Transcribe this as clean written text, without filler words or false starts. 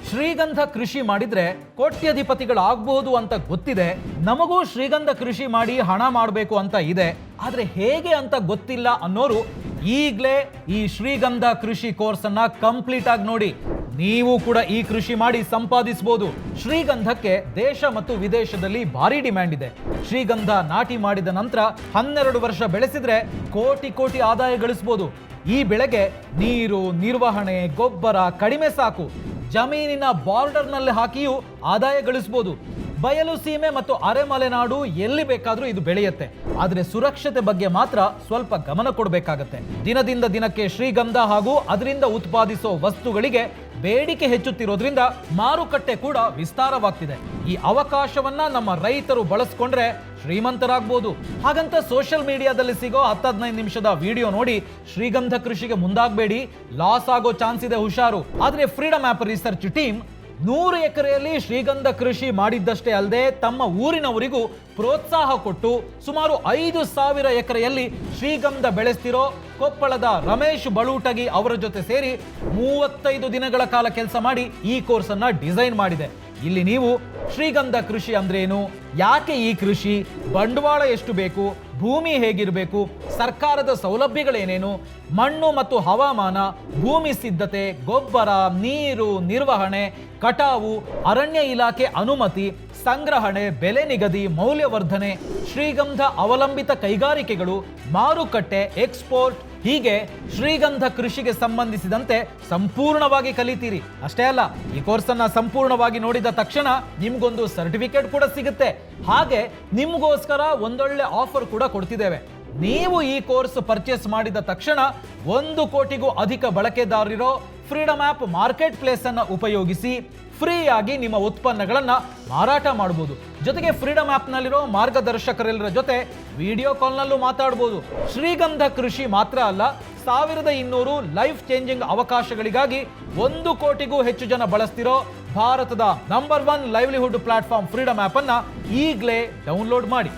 ಶ್ರೀಗಂಧ ಕೃಷಿ ಮಾಡಿದ್ರೆ ಕೋಟ್ಯಧಿಪತಿಗಳಾಗಬಹುದು ಅಂತ ಗೊತ್ತಿದೆ. ನಮಗೂ ಶ್ರೀಗಂಧ ಕೃಷಿ ಮಾಡಿ ಹಣ ಮಾಡಬೇಕು ಅಂತ ಇದೆ, ಆದ್ರೆ ಹೇಗೆ ಅಂತ ಗೊತ್ತಿಲ್ಲ ಅನ್ನೋರು ಈಗಲೇ ಈ ಶ್ರೀಗಂಧ ಕೃಷಿ ಕೋರ್ಸ್ ಅನ್ನ ಕಂಪ್ಲೀಟ್ ಆಗಿ ನೋಡಿ. ನೀವು ಕೂಡ ಈ ಕೃಷಿ ಮಾಡಿ ಸಂಪಾದಿಸಬಹುದು. ಶ್ರೀಗಂಧಕ್ಕೆ ದೇಶ ಮತ್ತು ವಿದೇಶದಲ್ಲಿ ಭಾರಿ ಡಿಮ್ಯಾಂಡ್ ಇದೆ. ಶ್ರೀಗಂಧ ನಾಟಿ ಮಾಡಿದ ನಂತರ 12 ವರ್ಷ ಬೆಳೆಸಿದ್ರೆ ಕೋಟಿ ಕೋಟಿ ಆದಾಯ ಗಳಿಸಬಹುದು. ಈ ಬೆಳೆಗೆ ನೀರು, ನಿರ್ವಹಣೆ, ಗೊಬ್ಬರ ಕಡಿಮೆ ಸಾಕು. ಜಮೀನಿನ ಬಾರ್ಡರ್ನಲ್ಲಿ ಹಾಕಿಯೂ ಆದಾಯ ಗಳಿಸಬಹುದು. ಬಯಲು ಸೀಮೆ ಮತ್ತು ಅರೆಮಲೆನಾಡು ಎಲ್ಲಿ ಬೇಕಾದರೂ ಇದು ಬೆಳೆಯುತ್ತೆ. ಆದರೆ ಸುರಕ್ಷತೆ ಬಗ್ಗೆ ಮಾತ್ರ ಸ್ವಲ್ಪ ಗಮನ ಕೊಡಬೇಕಾಗತ್ತೆ. ದಿನದಿಂದ ದಿನಕ್ಕೆ ಶ್ರೀಗಂಧ ಹಾಗೂ ಅದರಿಂದ ಉತ್ಪಾದಿಸೋ ವಸ್ತುಗಳಿಗೆ ಬೇಡಿಕೆ ಹೆಚ್ಚುತ್ತಿರೋದ್ರಿಂದ ಮಾರುಕಟ್ಟೆ ಕೂಡ ವಿಸ್ತಾರವಾಗ್ತಿದೆ. ಈ ಅವಕಾಶವನ್ನ ನಮ್ಮ ರೈತರು ಬಳಸ್ಕೊಂಡ್ರೆ ಶ್ರೀಮಂತರಾಗ್ಬೋದು. ಹಾಗಂತ ಸೋಷಿಯಲ್ ಮೀಡಿಯಾದಲ್ಲಿ ಸಿಗೋ 10-15 ನಿಮಿಷದ ವಿಡಿಯೋ ನೋಡಿ ಶ್ರೀಗಂಧ ಕೃಷಿಗೆ ಮುಂದಾಗಬೇಡಿ. ಲಾಸ್ ಆಗೋ ಚಾನ್ಸ್ ಇದೆ, ಹುಷಾರು. ಆದರೆ ಫ್ರೀಡಮ್ ಆಪ್ ರಿಸರ್ಚ್ ಟೀಮ್ 100 ಎಕರೆಯಲ್ಲಿ ಶ್ರೀಗಂಧ ಕೃಷಿ ಮಾಡಿದ್ದಷ್ಟೇ ಅಲ್ಲದೆ ತಮ್ಮ ಊರಿನವರಿಗೂ ಪ್ರೋತ್ಸಾಹ ಕೊಟ್ಟು ಸುಮಾರು 5,000 ಎಕರೆಯಲ್ಲಿ ಶ್ರೀಗಂಧ ಬೆಳೆಸ್ತಿರೋ ಕೊಪ್ಪಳದ ರಮೇಶ್ ಬಳೂಟಗಿ ಅವರ ಜೊತೆ ಸೇರಿ 35 ದಿನಗಳ ಕಾಲ ಕೆಲಸ ಮಾಡಿ ಈ ಕೋರ್ಸ್ ಅನ್ನ ಡಿಸೈನ್ ಮಾಡಿದೆ. ಇಲ್ಲಿ ನೀವು ಶ್ರೀಗಂಧ ಕೃಷಿ ಅಂದ್ರೇನು, ಯಾಕೆ ಈ ಕೃಷಿ, ಬಂಡವಾಳ ಎಷ್ಟು ಬೇಕು, ಭೂಮಿ ಹೇಗಿರಬೇಕು, ಸರ್ಕಾರದ ಸೌಲಭ್ಯಗಳೇನೇನು, ಮಣ್ಣು ಮತ್ತು ಹವಾಮಾನ, ಭೂಮಿ ಸಿದ್ಧತೆ, ಗೊಬ್ಬರ, ನೀರು, ನಿರ್ವಹಣೆ, ಕಟಾವು, ಅರಣ್ಯ ಇಲಾಖೆ ಅನುಮತಿ, ಸಂಗ್ರಹಣೆ, ಬೆಲೆ ನಿಗದಿ, ಮೌಲ್ಯವರ್ಧನೆ, ಶ್ರೀಗಂಧ ಅವಲಂಬಿತ ಕೈಗಾರಿಕೆಗಳು, ಮಾರುಕಟ್ಟೆ, ಎಕ್ಸ್ಪೋರ್ಟ್, ಹೀಗೆ ಶ್ರೀಗಂಧ ಕೃಷಿಗೆ ಸಂಬಂಧಿಸಿದಂತೆ ಸಂಪೂರ್ಣವಾಗಿ ಕಲಿತೀರಿ. ಅಷ್ಟೇ ಅಲ್ಲ, ಈ ಕೋರ್ಸ್ ಅನ್ನ ಸಂಪೂರ್ಣವಾಗಿ ನೋಡಿದ ತಕ್ಷಣ ನಿಮ್ಗೊಂದು ಸರ್ಟಿಫಿಕೇಟ್ ಕೂಡ ಸಿಗುತ್ತೆ. ಹಾಗೆ ನಿಮ್ಗೋಸ್ಕರ ಒಂದೊಳ್ಳೆ ಆಫರ್ ಕೂಡ ಕೊಡ್ತಿದ್ದೇವೆ. ನೀವು ಈ ಕೋರ್ಸ್ ಪರ್ಚೇಸ್ ಮಾಡಿದ ತಕ್ಷಣ 1 ಕೋಟಿಗೂ ಅಧಿಕ ಬಳಕೆದಾರರಿರೋ ಫ್ರೀಡಮ್ ಆಪ್ ಮಾರ್ಕೆಟ್ ಪ್ಲೇಸ್ ಅನ್ನ ಉಪಯೋಗಿಸಿ ಫ್ರೀ ಆಗಿ ನಿಮ್ಮ ಉತ್ಪನ್ನಗಳನ್ನ ಮಾರಾಟ ಮಾಡಬಹುದು. ಜೊತೆಗೆ ಫ್ರೀಡಮ್ ಆಪ್ ನಲ್ಲಿರೋ ಮಾರ್ಗದರ್ಶಕರೆಲ್ಲರ ಜೊತೆ ವಿಡಿಯೋ ಕಾಲ್ ನಲ್ಲೂ ಮಾತಾಡಬಹುದು. ಶ್ರೀಗಂಧ ಕೃಷಿ ಮಾತ್ರ ಅಲ್ಲ, 1200 ಲೈಫ್ ಚೇಂಜಿಂಗ್ ಅವಕಾಶಗಳಿಗಾಗಿ 1 ಕೋಟಿಗೂ ಹೆಚ್ಚು ಜನ ಬಳಸ್ತಿರೋ ಭಾರತದ number 1 livelihood platform freedom app ಅನ್ನ ಈಗಲೇ ಡೌನ್ಲೋಡ್ ಮಾಡಿ.